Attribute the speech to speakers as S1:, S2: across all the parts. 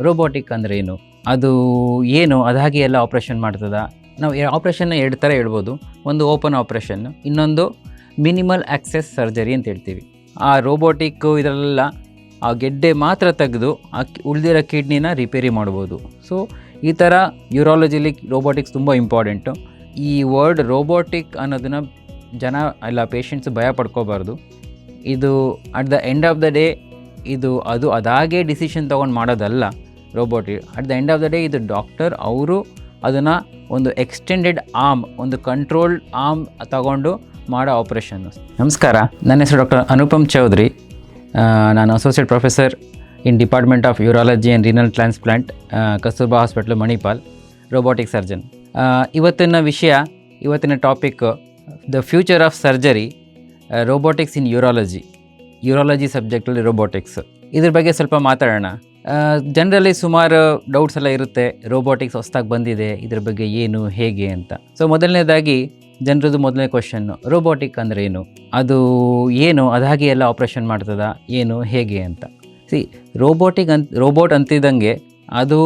S1: Robotic ಅಂದರೆ ಏನು, ಅದು ಏನು ಅದು ಹಾಗೆ ಎಲ್ಲ ಆಪ್ರೇಷನ್ ಮಾಡ್ತದ? ನಾವು ಆಪ್ರೇಷನ್ನ 2 ಥರ ಹೇಳ್ಬೋದು. ಒಂದು ಓಪನ್ ಆಪ್ರೇಷನ್, ಇನ್ನೊಂದು ಮಿನಿಮಲ್ ಆಕ್ಸೆಸ್ ಸರ್ಜರಿ ಅಂತ ಹೇಳ್ತೀವಿ. ಆ ರೋಬೋಟಿಕ್ ಇದರಲ್ಲೆಲ್ಲ ಆ ಗೆಡ್ಡೆ ಮಾತ್ರ ತೆಗೆದು ಉಳಿದಿರೋ ಕಿಡ್ನಿನ ರಿಪೇರಿ ಮಾಡ್ಬೋದು. ಸೊ ಈ ಥರ ಯೂರಾಲಜಿಲಿ ರೋಬೋಟಿಕ್ಸ್ ತುಂಬ ಇಂಪಾರ್ಟೆಂಟು. ಈ ವರ್ಡ್ ರೋಬೋಟಿಕ್ ಅನ್ನೋದನ್ನು ಜನ ಎಲ್ಲ ಪೇಷಂಟ್ಸ್ ಭಯ ಪಡ್ಕೋಬಾರ್ದು. ಇದು at the end of the day ಅದು ಅದಾಗೆ ಡಿಸಿಷನ್ ತೊಗೊಂಡು ಮಾಡೋದಲ್ಲ robotic. At the end of the day ಇದು ಡಾಕ್ಟರ್ ಅವರು ಅದನ್ನು ಒಂದು ಎಕ್ಸ್ಟೆಂಡೆಡ್ ಆರ್ಮ್, ಒಂದು ಕಂಟ್ರೋಲ್ಡ್ ಆರ್ಮ್ ತಗೊಂಡು ಮಾಡೋ ಆಪ್ರೇಷನ್ನು. ನಮಸ್ಕಾರ, ನನ್ನ ಹೆಸರು ಡಾಕ್ಟರ್ ಅನುಪಮ್ ಚೌಧರಿ. ನಾನು associate professor in department of urology and renal transplant, Kasturba hospital, Manipal, robotic surgeon. ಇವತ್ತಿನ topic the future of surgery, robotics in urology ಸಬ್ಜೆಕ್ಟಲ್ಲಿ ರೋಬೋಟಿಕ್ಸ್. ಇದ್ರ ಬಗ್ಗೆ ಸ್ವಲ್ಪ ಮಾತಾಡೋಣ. ಜನರಲ್ಲಿ ಸುಮಾರು ಡೌಟ್ಸ್ ಎಲ್ಲ ಇರುತ್ತೆ, ರೋಬೋಟಿಕ್ಸ್ ಹೊಸ್ದಾಗಿ ಬಂದಿದೆ, ಇದ್ರ ಬಗ್ಗೆ ಏನು ಹೇಗೆ ಅಂತ. ಸೊ ಮೊದಲನೇದಾಗಿ ಜನರದ್ದು ಮೊದಲನೇ ಕ್ವಶನ್ನು, ರೋಬೋಟಿಕ್ ಅಂದರೆ ಏನು, ಅದು ಏನು ಅದು ಹಾಗೆ ಎಲ್ಲ ಆಪ್ರೇಷನ್ ಮಾಡ್ತದ, ಏನು ಹೇಗೆ ಅಂತ. ರೋಬೋಟ್ ಅಂತಿದ್ದಂಗೆ ಅದು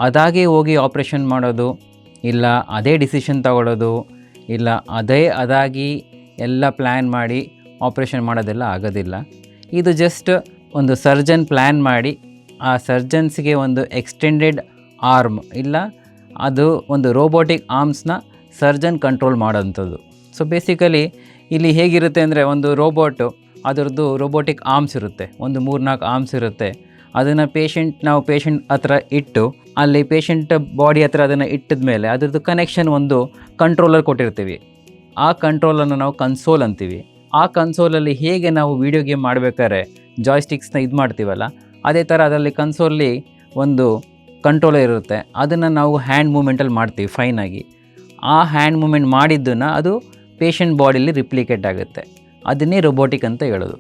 S1: ಅದಾಗೆ ಹೋಗಿ ಆಪ್ರೇಷನ್ ಮಾಡೋದು, ಇಲ್ಲ ಅದೇ ಡಿಸಿಷನ್ ತಗೊಳ್ಳೋದು, ಇಲ್ಲ ಅದಾಗಿ ಎಲ್ಲ ಪ್ಲ್ಯಾನ್ ಮಾಡಿ ಆಪ್ರೇಷನ್ ಮಾಡೋದೆಲ್ಲ ಆಗೋದಿಲ್ಲ. ಇದು ಜಸ್ಟ್ ಒಂದು ಸರ್ಜನ್ ಪ್ಲ್ಯಾನ್ ಮಾಡಿ ಆ ಸರ್ಜನ್ಸ್ಗೆ ಒಂದು ಎಕ್ಸ್ಟೆಂಡೆಡ್ ಆರ್ಮ್, ಇಲ್ಲ ಅದು ಒಂದು ರೋಬೋಟಿಕ್ ಆರ್ಮ್ಸ್ನ ಸರ್ಜನ್ ಕಂಟ್ರೋಲ್ ಮಾಡೋಂಥದ್ದು. ಸೊ ಬೇಸಿಕಲಿ ಇಲ್ಲಿ ಹೇಗಿರುತ್ತೆ ಅಂದರೆ, ಒಂದು ರೋಬೋಟು ಅದರದ್ದು ರೋಬೋಟಿಕ್ ಆರ್ಮ್ಸ್ ಇರುತ್ತೆ, ಒಂದು 3-4 ಆರ್ಮ್ಸ್ ಇರುತ್ತೆ. ಅದನ್ನು ನಾವು ಪೇಷಂಟ್ ಹತ್ರ ಇಟ್ಟು, ಅಲ್ಲಿ ಪೇಷಂಟ್ ಬಾಡಿ ಹತ್ರ ಅದನ್ನು ಇಟ್ಟಿದ ಮೇಲೆ ಅದರದ್ದು ಕನೆಕ್ಷನ್ ಒಂದು ಕಂಟ್ರೋಲರ್ ಕೊಟ್ಟಿರ್ತೀವಿ. ಆ ಕಂಟ್ರೋಲನ್ನು ನಾವು ಕನ್ಸೋಲ್ ಅಂತೀವಿ. ಆ ಕನ್ಸೋಲಲ್ಲಿ ಹೇಗೆ ನಾವು ವೀಡಿಯೋ ಗೇಮ್ ಮಾಡಬೇಕಾದ್ರೆ ಜಾಯ್ಸ್ಟಿಕ್ಸ್ನ ಇದು ಮಾಡ್ತೀವಲ್ಲ, ಅದೇ ಥರ ಅದರಲ್ಲಿ ಕನ್ಸೋಲ್ಲಿ ಒಂದು ಕಂಟ್ರೋಲರ್ ಇರುತ್ತೆ. ಅದನ್ನು ನಾವು ಹ್ಯಾಂಡ್ ಮೂಮೆಂಟಲ್ಲಿ ಮಾಡ್ತೀವಿ ಫೈನಾಗಿ. ಆ ಹ್ಯಾಂಡ್ ಮೂಮೆಂಟ್ ಮಾಡಿದ್ದನ್ನು ಅದು ಪೇಷಂಟ್ ಬಾಡಿಲಿ ರಿಪ್ಲಿಕೇಟ್ ಆಗುತ್ತೆ. ಅದನ್ನೇ ರೋಬೋಟಿಕ್ ಅಂತ ಹೇಳೋದು.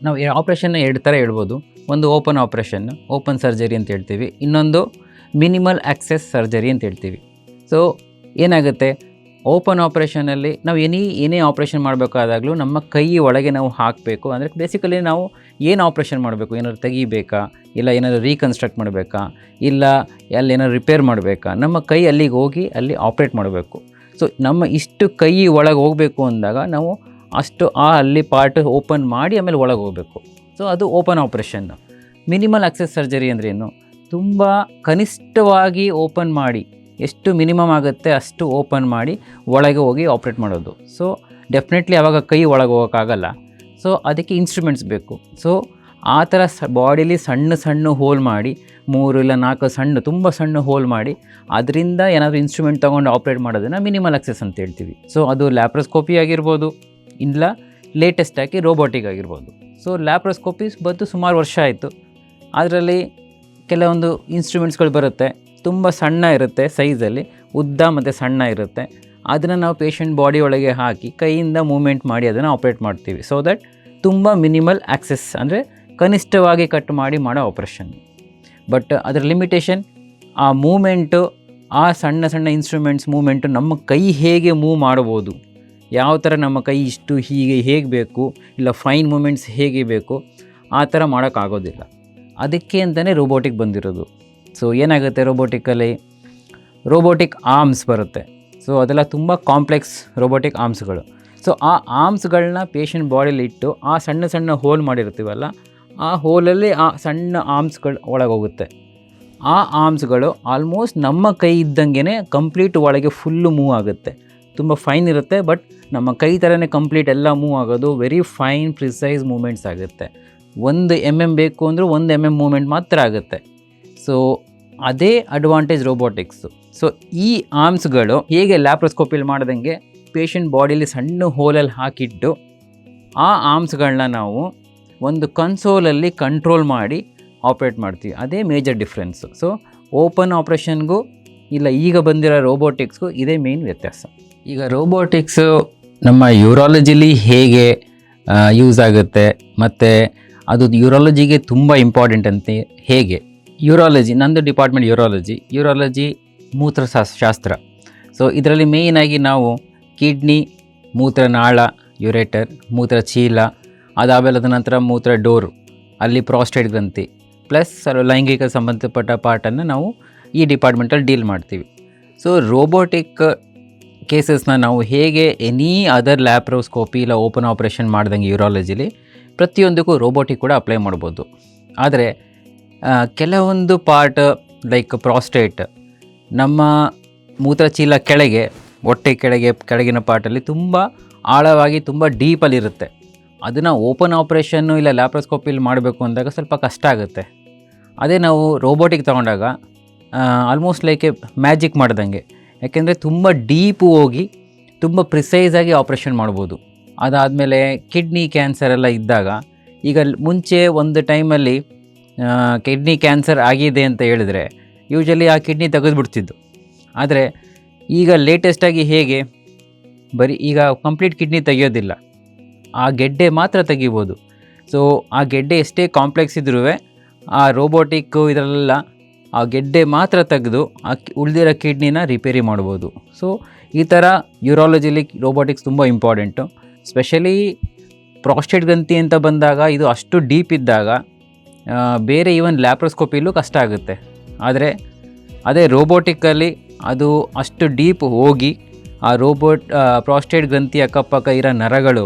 S1: ನಾವು ಆಪ್ರೇಷನ್ನ 2 ಥರ ಹೇಳ್ಬೋದು. ಒಂದು ಓಪನ್ ಆಪ್ರೇಷನ್, ಓಪನ್ ಸರ್ಜರಿ ಅಂತ ಹೇಳ್ತೀವಿ. ಇನ್ನೊಂದು ಮಿನಿಮಲ್ ಆಕ್ಸೆಸ್ ಸರ್ಜರಿ ಅಂತ ಹೇಳ್ತೀವಿ. ಸೊ ಏನಾಗುತ್ತೆ, ಓಪನ್ ಆಪ್ರೇಷನಲ್ಲಿ ನಾವು ಏನೇ ಆಪ್ರೇಷನ್ ಮಾಡಬೇಕಾದಾಗಲೂ ನಮ್ಮ ಕೈ ಒಳಗೆ ನಾವು ಹಾಕಬೇಕು. ಅಂದರೆ ಬೇಸಿಕಲಿ ನಾವು ಏನು ಆಪ್ರೇಷನ್ ಮಾಡಬೇಕು, ಏನಾದ್ರು ತೆಗಿಬೇಕಾ, ಇಲ್ಲ ಏನಾದರೂ ರೀಕನ್ಸ್ಟ್ರಕ್ಟ್ ಮಾಡಬೇಕಾ, ಇಲ್ಲ ಅಲ್ಲಿ ಏನಾದ್ರು ರಿಪೇರ್ ಮಾಡಬೇಕಾ, ನಮ್ಮ ಕೈ ಅಲ್ಲಿಗೆ ಹೋಗಿ ಅಲ್ಲಿ ಆಪ್ರೇಟ್ ಮಾಡಬೇಕು. ಸೊ ನಮ್ಮ ಇಷ್ಟು ಕೈ ಒಳಗೆ ಹೋಗಬೇಕು ಅಂದಾಗ ನಾವು ಅಷ್ಟು ಅಲ್ಲಿ ಪಾರ್ಟ್ ಓಪನ್ ಮಾಡಿ ಆಮೇಲೆ ಒಳಗೆ ಹೋಗಬೇಕು. ಸೊ ಅದು open operation. Minimal access surgery ಅಂದ್ರೇನು, ತುಂಬ ಕನಿಷ್ಠವಾಗಿ ಓಪನ್ ಮಾಡಿ, ಎಷ್ಟು ಮಿನಿಮಮ್ ಆಗುತ್ತೆ ಅಷ್ಟು ಓಪನ್ ಮಾಡಿ ಒಳಗೆ ಹೋಗಿ ಆಪ್ರೇಟ್ ಮಾಡೋದು. ಸೊ ಡೆಫಿನೆಟ್ಲಿ ಆವಾಗ ಕೈ ಒಳಗೆ ಹೋಗೋಕ್ಕಾಗಲ್ಲ. ಸೊ ಅದಕ್ಕೆ ಇನ್ಸ್ಟ್ರೂಮೆಂಟ್ಸ್ ಬೇಕು. ಸೊ ಆ ಥರ ಬಾಡಿಲಿ ಸಣ್ಣ ಹೋಲ್ ಮಾಡಿ, 3 ಇಲ್ಲ 4 ತುಂಬ ಸಣ್ಣ ಹೋಲ್ ಮಾಡಿ ಅದರಿಂದ ಏನಾದರೂ ಇನ್ಸ್ಟ್ರೂಮೆಂಟ್ ತೊಗೊಂಡು ಆಪ್ರೇಟ್ ಮಾಡೋದನ್ನು ಮಿನಿಮಲ್ ಆಕ್ಸೆಸ್ ಅಂತ ಹೇಳ್ತೀವಿ. ಸೊ ಅದು ಲ್ಯಾಪ್ರೋಸ್ಕೋಪಿ ಆಗಿರ್ಬೋದು, ಇಲ್ಲ ಲೇಟೆಸ್ಟ್ ಆಗಿ ರೋಬೋಟಿಕ್ ಆಗಿರ್ಬೋದು. ಸೊ ಲ್ಯಾಪ್ರೋಸ್ಕೋಪಿ ಬಂದು ಸುಮಾರು ವರ್ಷ ಆಯಿತು. ಅದರಲ್ಲಿ ಕೆಲವೊಂದು ಇನ್ಸ್ಟ್ರೂಮೆಂಟ್ಸ್ಗಳು ಬರುತ್ತೆ, ತುಂಬ ಸಣ್ಣ ಇರುತ್ತೆ ಸೈಜಲ್ಲಿ, ಉದ್ದ ಮತ್ತು ಸಣ್ಣ ಇರುತ್ತೆ. ಅದನ್ನು ನಾವು ಪೇಷಂಟ್ ಬಾಡಿ ಒಳಗೆ ಹಾಕಿ ಕೈಯಿಂದ ಮೂಮೆಂಟ್ ಮಾಡಿ ಅದನ್ನು ಆಪ್ರೇಟ್ ಮಾಡ್ತೀವಿ. ಸೊ ದಟ್ ತುಂಬ ಮಿನಿಮಲ್ ಆಕ್ಸೆಸ್, ಅಂದರೆ ಕನಿಷ್ಠವಾಗಿ ಕಟ್ ಮಾಡಿ ಮಾಡೋ ಆಪ್ರೇಷನ್. ಬಟ್ ಅದರ ಲಿಮಿಟೇಷನ್, ಆ ಮೂಮೆಂಟು, ಆ ಸಣ್ಣ ಇನ್ಸ್ಟ್ರೂಮೆಂಟ್ಸ್ ಮೂಮೆಂಟು ನಮ್ಮ ಕೈ ಹೇಗೆ ಮೂವ್ ಮಾಡ್ಬೋದು, ಯಾವ ಥರ ನಮ್ಮ ಕೈ ಇಷ್ಟು ಹೇಗೆ ಬೇಕು, ಇಲ್ಲ ಫೈನ್ ಮೂಮೆಂಟ್ಸ್ ಹೇಗೆ ಬೇಕು, ಆ ಥರ ಮಾಡೋಕ್ಕಾಗೋದಿಲ್ಲ. ಅದಕ್ಕೆ ಅಂತಲೇ ರೋಬೋಟಿಕ್ ಬಂದಿರೋದು. ಸೊ ಏನಾಗುತ್ತೆ, ರೋಬೋಟಿಕ್ ಆರ್ಮ್ಸ್ ಬರುತ್ತೆ. ಸೊ ಅದೆಲ್ಲ ತುಂಬ ಕಾಂಪ್ಲೆಕ್ಸ್ ರೋಬೋಟಿಕ್ ಆರ್ಮ್ಸ್ಗಳು. ಸೊ ಆ ಆರ್ಮ್ಸ್ಗಳನ್ನ ಪೇಷಂಟ್ ಬಾಡಿಲಿ ಇಟ್ಟು ಆ ಸಣ್ಣ ಹೋಲ್ ಮಾಡಿರ್ತೀವಲ್ಲ, ಆ ಹೋಲಲ್ಲಿ ಆ ಸಣ್ಣ ಆರ್ಮ್ಸ್ಗಳು ಒಳಗೆ ಹೋಗುತ್ತೆ. ಆ ಆರ್ಮ್ಸ್ಗಳು ಆಲ್ಮೋಸ್ಟ್ ನಮ್ಮ ಕೈ ಇದ್ದಂಗೆ ಕಂಪ್ಲೀಟ್ ಒಳಗೆ ಫುಲ್ಲು ಮೂವ್ ಆಗುತ್ತೆ. ತುಂಬ ಫೈನ್ ಇರುತ್ತೆ, ಬಟ್ ನಮ್ಮ ಕೈ ಥರನೇ ಕಂಪ್ಲೀಟ್ ಎಲ್ಲ ಮೂವ್ ಆಗೋದು. ವೆರಿ ಫೈನ್ ಪ್ರಿಸೈಸ್ ಮೂಮೆಂಟ್ಸ್ ಆಗುತ್ತೆ. 1 mm ಬೇಕು ಅಂದರೂ 1 mm ಮೂಮೆಂಟ್ ಮಾತ್ರ ಆಗುತ್ತೆ. ಸೊ ಅದೇ ಅಡ್ವಾಂಟೇಜ್ ರೋಬೋಟಿಕ್ಸು. ಸೊ ಈ ಆರ್ಮ್ಸ್ಗಳು ಹೇಗೆ ಲ್ಯಾಪ್ರೋಸ್ಕೋಪಿಲಿ ಮಾಡ್ದಂಗೆ ಪೇಷಂಟ್ ಬಾಡಿಲಿ ಸಣ್ಣ ಹೋಲಲ್ಲಿ ಹಾಕಿಟ್ಟು ಆ ಆರ್ಮ್ಸ್ಗಳನ್ನ ನಾವು ಒಂದು ಕನ್ಸೋಲಲ್ಲಿ ಕಂಟ್ರೋಲ್ ಮಾಡಿ ಆಪ್ರೇಟ್ ಮಾಡ್ತೀವಿ. ಅದೇ ಮೇಜರ್ ಡಿಫ್ರೆನ್ಸು. ಸೊ ಓಪನ್ ಆಪ್ರೇಷನ್ಗೂ ಇಲ್ಲ ಈಗ ಬಂದಿರೋ ರೋಬೋಟಿಕ್ಸ್ಗೂ ಇದೇ ಮೇನ್ ವ್ಯತ್ಯಾಸ. ಈಗ ರೋಬೋಟಿಕ್ಸು ನಮ್ಮ ಯೂರಾಲಜಿಲಿ ಹೇಗೆ ಯೂಸ್ ಆಗುತ್ತೆ, ಮತ್ತು ಅದು ಯೂರಾಲಜಿಗೆ ತುಂಬ ಇಂಪಾರ್ಟೆಂಟ್ ಅಂತ ಹೇಗೆ. ಯೂರಾಲಜಿ, ನಂದು ಡಿಪಾರ್ಟ್ಮೆಂಟ್ ಯೂರಾಲಜಿ ಮೂತ್ರಶಾಸ್ತ್ರ. ಸೊ ಇದರಲ್ಲಿ ಮೇಯ್ನಾಗಿ ನಾವು ಕಿಡ್ನಿ, ಮೂತ್ರನಾಳ, ಯುರೇಟರ್, ಮೂತ್ರ ಚೀಲ, ಅದಾದಮೇಲೆ ಅದ ನಂತರ ಮೂತ್ರ ಡೋರು, ಅಲ್ಲಿ ಪ್ರಾಸ್ಟೇಟ್ ಗ್ರಂಥಿ, ಪ್ಲಸ್ ಲೈಂಗಿಕ ಸಂಬಂಧಪಟ್ಟ ಪಾರ್ಟನ್ನು ನಾವು ಈ ಡಿಪಾರ್ಟ್ಮೆಂಟಲ್ಲಿ ಡೀಲ್ ಮಾಡ್ತೀವಿ. ಸೊ ರೋಬೋಟಿಕ್ ಕೇಸಸ್ನ ನಾವು ಹೇಗೆ ಎನಿ ಅದರ್ ಲ್ಯಾಪ್ರೋಸ್ಕೋಪಿ ಇಲ್ಲ ಓಪನ್ ಆಪ್ರೇಷನ್ ಮಾಡ್ದಂಗೆ ಯೂರಾಲಜಿಲಿ ಪ್ರತಿಯೊಂದಕ್ಕೂ ರೋಬೋಟಿಕ್ ಕೂಡ ಅಪ್ಲೈ ಮಾಡ್ಬೋದು. ಆದರೆ ಕೆಲವೊಂದು ಪಾರ್ಟ್ ಲೈಕ್ ಪ್ರಾಸ್ಟೇಟ್, ನಮ್ಮ ಮೂತ್ರಚೀಲ ಕೆಳಗೆ, ಹೊಟ್ಟೆ ಕೆಳಗಿನ ಪಾರ್ಟಲ್ಲಿ ತುಂಬ ಆಳವಾಗಿ ತುಂಬ ಡೀಪಲ್ಲಿರುತ್ತೆ. ಅದನ್ನು ಓಪನ್ ಆಪ್ರೇಷನ್ನು ಇಲ್ಲ ಲ್ಯಾಪ್ರೋಸ್ಕೋಪಿಲಿ ಮಾಡಬೇಕು ಅಂದಾಗ ಸ್ವಲ್ಪ ಕಷ್ಟ ಆಗುತ್ತೆ. ಅದೇ ನಾವು ರೋಬೋಟಿಕ್ ತೊಗೊಂಡಾಗ ಆಲ್ಮೋಸ್ಟ್ ಲೈಕ್ ಮ್ಯಾಜಿಕ್ ಮಾಡ್ದಂಗೆ, ಯಾಕೆಂದರೆ ತುಂಬ ಡೀಪು ಹೋಗಿ ತುಂಬ ಪ್ರಿಸೈಸಾಗಿ ಆಪ್ರೇಷನ್ ಮಾಡ್ಬೋದು. ಅದಾದಮೇಲೆ ಕಿಡ್ನಿ ಕ್ಯಾನ್ಸರ್ ಎಲ್ಲ ಇದ್ದಾಗ, ಈಗ ಮುಂಚೆ ಒಂದು ಟೈಮಲ್ಲಿ ಕಿಡ್ನಿ ಕ್ಯಾನ್ಸರ್ ಆಗಿದೆ ಅಂತ ಹೇಳಿದ್ರೆ ಯೂಶಲಿ ಆ ಕಿಡ್ನಿ ತೆಗೆದುಬಿಡ್ತಿದ್ದು. ಆದರೆ ಈಗ ಲೇಟೆಸ್ಟಾಗಿ ಹೇಗೆ ಬರೀ ಈಗ ಕಂಪ್ಲೀಟ್ ಕಿಡ್ನಿ ತೆಗೆಯೋದಿಲ್ಲ, ಆ ಗೆಡ್ಡೆ ಮಾತ್ರ ತೆಗಿಬೋದು. ಸೊ ಆ ಗೆಡ್ಡೆ ಎಷ್ಟೇ ಕಾಂಪ್ಲೆಕ್ಸ್ ಇದ್ರೂ ಆ ರೋಬೋಟಿಕ್ಕು ಇದರಲ್ಲೆಲ್ಲ ಆ ಗೆಡ್ಡೆ ಮಾತ್ರ ತೆಗೆದು ಆ ಉಳಿದಿರೋ ಕಿಡ್ನಿನ ರಿಪೇರಿ ಮಾಡ್ಬೋದು. ಸೊ ಈ ಥರ ಯೂರಾಲಜಿಲಿ ರೋಬೋಟಿಕ್ಸ್ ತುಂಬ ಇಂಪಾರ್ಟೆಂಟು. ಸ್ಪೆಷಲಿ ಪ್ರಾಸ್ಟೇಟ್ ಗ್ರಂಥಿ ಅಂತ ಬಂದಾಗ ಇದು ಅಷ್ಟು ಡೀಪ್ ಇದ್ದಾಗ ಬೇರೆ ಈವನ್ ಲ್ಯಾಪ್ರೋಸ್ಕೋಪಿಲೂ ಕಷ್ಟ ಆಗುತ್ತೆ. ಆದರೆ ಅದೇ ರೋಬೋಟಿಕ್ಕಲ್ಲಿ ಅದು ಅಷ್ಟು ಡೀಪ್ ಹೋಗಿ ಆ ಪ್ರಾಸ್ಟೇಟ್ ಗ್ರಂಥಿ ಅಕ್ಕಪಕ್ಕ ಇರೋ ನರಗಳು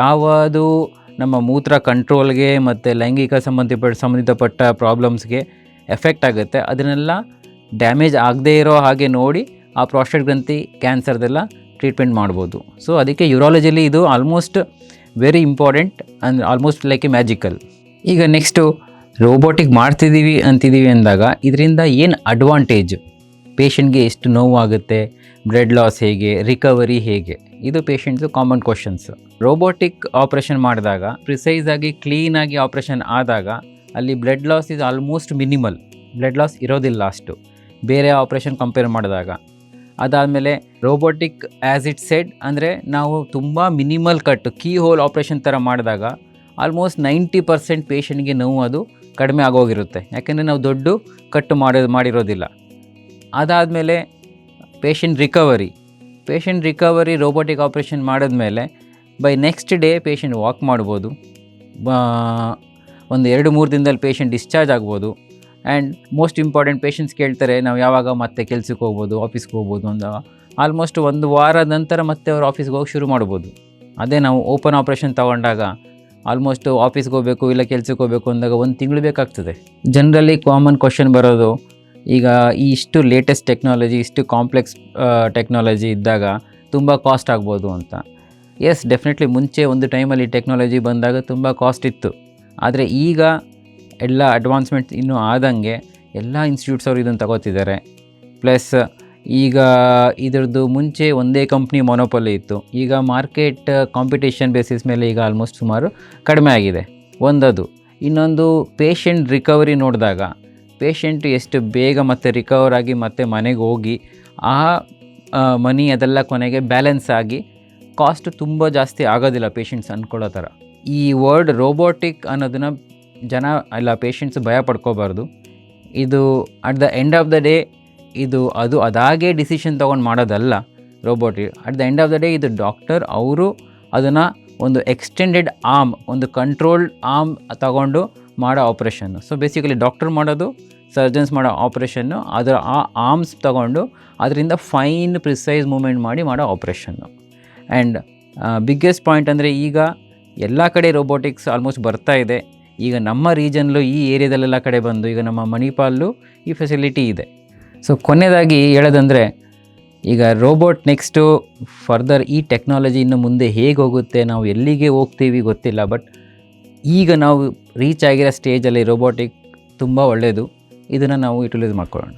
S1: ಯಾವುದು ನಮ್ಮ ಮೂತ್ರ ಕಂಟ್ರೋಲ್ಗೆ ಮತ್ತು ಲೈಂಗಿಕ ಸಂಬಂಧಪಟ್ಟ ಪ್ರಾಬ್ಲಮ್ಸ್ಗೆ ಎಫೆಕ್ಟ್ ಆಗುತ್ತೆ, ಅದನ್ನೆಲ್ಲ ಡ್ಯಾಮೇಜ್ ಆಗದೇ ಇರೋ ಹಾಗೆ ನೋಡಿ ಆ ಪ್ರಾಸ್ಟೇಟ್ ಗ್ರಂಥಿ ಕ್ಯಾನ್ಸರ್ದೆಲ್ಲ ಟ್ರೀಟ್ಮೆಂಟ್ ಮಾಡ್ಬೋದು. ಸೊ ಅದಕ್ಕೆ ಯೂರಾಲಜಿಲಿ ಇದು almost very important and almost like A magical. ಈಗ ನೆಕ್ಸ್ಟು ರೋಬೋಟಿಕ್ ಮಾಡ್ತಿದ್ದೀವಿ ಅಂದಾಗ ಇದರಿಂದ ಏನು ಅಡ್ವಾಂಟೇಜ್, ಪೇಷಂಟ್ಗೆ ಎಷ್ಟು ನೋವಾಗುತ್ತೆ, ಬ್ಲಡ್ ಲಾಸ್ ಹೇಗೆ, ರಿಕವರಿ ಹೇಗೆ, ಇದು patients common questions. Robotic operation ಮಾಡಿದಾಗ ಪ್ರಿಸೈಸಾಗಿ ಕ್ಲೀನಾಗಿ ಆಪ್ರೇಷನ್ ಆದಾಗ ಅಲ್ಲಿ blood loss is almost minimal, blood loss ಇರೋದಿಲ್ಲ ಅಷ್ಟು ಬೇರೆ ಆಪ್ರೇಷನ್ ಕಂಪೇರ್ ಮಾಡಿದಾಗ. ಅದಾದಮೇಲೆ ರೋಬೋಟಿಕ್ ಆ್ಯಸ್ ಇಟ್ ಸೆಡ್ ಅಂದರೆ ನಾವು ತುಂಬ minimal cut key hole operation ಥರ ಮಾಡಿದಾಗ ಆಲ್ಮೋಸ್ಟ್ 90% ಪೇಷಂಟ್ಗೆ ನೋವು ಅದು ಕಡಿಮೆ ಆಗೋಗಿರುತ್ತೆ, ಯಾಕೆಂದರೆ ನಾವು ದೊಡ್ಡ ಕಟ್ಟು ಮಾಡಿರೋದಿಲ್ಲ. ಅದಾದಮೇಲೆ ಪೇಷಂಟ್ ರಿಕವರಿ ರೋಬೋಟಿಕ್ ಆಪ್ರೇಷನ್ ಮಾಡಿದ್ಮೇಲೆ by next day patient walk ಮಾಡ್ಬೋದು, ಒಂದು 2-3 ದಿನದಲ್ಲಿ ಪೇಷಂಟ್ ಡಿಸ್ಚಾರ್ಜ್ ಆಗ್ಬೋದು. ಆ್ಯಂಡ್ ಮೋಸ್ಟ್ ಇಂಪಾರ್ಟೆಂಟ್, ಪೇಷಂಟ್ಸ್ ಕೇಳ್ತಾರೆ ನಾವು ಯಾವಾಗ ಮತ್ತೆ ಕೆಲ್ಸಕ್ಕೆ ಹೋಗ್ಬೋದು, ಆಫೀಸ್ಗೆ ಹೋಗ್ಬೋದು ಅಂದಾಗ ಆಲ್ಮೋಸ್ಟ್ 1 ವಾರದ ನಂತರ ಮತ್ತೆ ಅವ್ರು ಆಫೀಸ್ಗೆ ಹೋಗಿ ಶುರು ಮಾಡ್ಬೋದು. ಅದೇ ನಾವು ಓಪನ್ ಆಪ್ರೇಷನ್ ತೊಗೊಂಡಾಗ ಆಲ್ಮೋಸ್ಟ್ ಆಫೀಸ್ಗೆ ಹೋಗಬೇಕು ಇಲ್ಲ ಕೆಲ್ಸಕ್ಕೆ ಹೋಗಬೇಕು ಅಂದಾಗ 1 ತಿಂಗಳು ಬೇಕಾಗ್ತದೆ. ಜನರಲಿ ಕಾಮನ್ ಕ್ವಶನ್ ಬರೋದು, ಈಗ ಇಷ್ಟು ಲೇಟೆಸ್ಟ್ ಟೆಕ್ನಾಲಜಿ, ಇಷ್ಟು ಕಾಂಪ್ಲೆಕ್ಸ್ ಟೆಕ್ನಾಲಜಿ ಇದ್ದಾಗ ತುಂಬ ಕಾಸ್ಟ್ ಆಗ್ಬೋದು ಅಂತ. ಎಸ್, ಡೆಫಿನೆಟ್ಲಿ ಮುಂಚೆ ಒಂದು ಟೈಮಲ್ಲಿ ಟೆಕ್ನಾಲಜಿ ಬಂದಾಗ ತುಂಬ ಕಾಸ್ಟ್ ಇತ್ತು. ಆದರೆ ಈಗ ಎಲ್ಲ ಅಡ್ವಾನ್ಸ್ಮೆಂಟ್ ಇನ್ನೂ ಆದಂಗೆ ಎಲ್ಲ ಇನ್ಸ್ಟಿಟ್ಯೂಟ್ಸ್ ಅವರು ಇದನ್ನು ತಗೋತಿದ್ದಾರೆ. ಪ್ಲಸ್ ಈಗ ಇದ್ರದ್ದು ಮುಂಚೆ ಒಂದೇ ಕಂಪ್ನಿ ಮೊನೋಪೊಲಿ ಇತ್ತು, ಈಗ ಮಾರ್ಕೆಟ್ ಕಾಂಪಿಟೇಷನ್ ಬೇಸಿಸ್ ಮೇಲೆ ಈಗ ಆಲ್ಮೋಸ್ಟ್ ಸುಮಾರು ಕಡಿಮೆ ಆಗಿದೆ. ಒಂದದು. ಇನ್ನೊಂದು, ಪೇಷಂಟ್ ರಿಕವರಿ ನೋಡಿದಾಗ ಪೇಷಂಟ್ ಎಷ್ಟು ಬೇಗ ಮತ್ತೆ ರಿಕವರ್ ಆಗಿ ಮತ್ತೆ ಮನೆಗೆ ಹೋಗಿ ಆ ಮನಿ ಅದೆಲ್ಲ ಕೊನೆಗೆ ಬ್ಯಾಲೆನ್ಸ್ ಆಗಿ ಕಾಸ್ಟ್ ತುಂಬ ಜಾಸ್ತಿ ಆಗೋದಿಲ್ಲ ಪೇಷಂಟ್ಸ್ ಅಂದ್ಕೊಳ್ಳೋ ಥರ. ಈ ವರ್ಡ್ ರೋಬೋಟಿಕ್ ಅನ್ನೋದನ್ನು ಜನ ಇಲ್ಲ ಪೇಷಂಟ್ಸ್ ಭಯ ಪಡ್ಕೋಬಾರ್ದು. ಇದು at the end of the day ಅದು ಅದಾಗೆ ಡಿಸಿಷನ್ ತೊಗೊಂಡು ಮಾಡೋದಲ್ಲ robotic. At the end of the day ಇದು ಡಾಕ್ಟರ್ ಅವರು ಅದನ್ನು ಒಂದು ಎಕ್ಸ್ಟೆಂಡೆಡ್ ಆರ್ಮ್, ಒಂದು ಕಂಟ್ರೋಲ್ಡ್ ಆರ್ಮ್ ತಗೊಂಡು ಮಾಡೋ ಆಪ್ರೇಷನ್ನು. ಸೊ ಬೇಸಿಕಲಿ ಡಾಕ್ಟರ್ ಮಾಡೋದು, ಸರ್ಜನ್ಸ್ ಮಾಡೋ ಆಪ್ರೇಷನ್ನು, ಅದರ ಆ ಆರ್ಮ್ಸ್ ತಗೊಂಡು ಅದರಿಂದ ಫೈನ್ ಪ್ರಿಸೈಸ್ ಮೂಮೆಂಟ್ ಮಾಡಿ ಮಾಡೋ ಆಪ್ರೇಷನ್ನು. ಆ್ಯಂಡ್ ಬಿಗ್ಗೆಸ್ಟ್ ಪಾಯಿಂಟ್ ಅಂದರೆ ಈಗ ಎಲ್ಲ ಕಡೆ ರೋಬೋಟಿಕ್ಸ್ ಆಲ್ಮೋಸ್ಟ್ ಬರ್ತಾ ಇದೆ. ಈಗ ನಮ್ಮ ರೀಜನ್ಲು ಈ ಏರಿಯಾದಲ್ಲೆಲ್ಲ ಕಡೆ ಬಂದು ಈಗ ನಮ್ಮ ಮಣಿಪಾಲಲ್ಲೂ ಈ ಫೆಸಿಲಿಟಿ ಇದೆ. ಸೊ ಕೊನೆಯದಾಗಿ ಹೇಳೋದಂದರೆ, ಈಗ ರೋಬೋಟ್ ನೆಕ್ಸ್ಟು ಫರ್ದರ್ ಈ ಟೆಕ್ನಾಲಜಿ ಇನ್ನು ಮುಂದೆ ಹೇಗೆ ಹೋಗುತ್ತೆ, ನಾವು ಎಲ್ಲಿಗೆ ಹೋಗ್ತೀವಿ ಗೊತ್ತಿಲ್ಲ. ಬಟ್ ಈಗ ನಾವು ರೀಚ್ ಆಗಿರೋ ಸ್ಟೇಜಲ್ಲಿ ರೋಬೋಟಿಕ್ ತುಂಬ ಒಳ್ಳೆಯದು, ಇದನ್ನು ನಾವು ಯುಟಿಲೈಸ್ ಮಾಡ್ಕೊಳ್ಳೋಣ.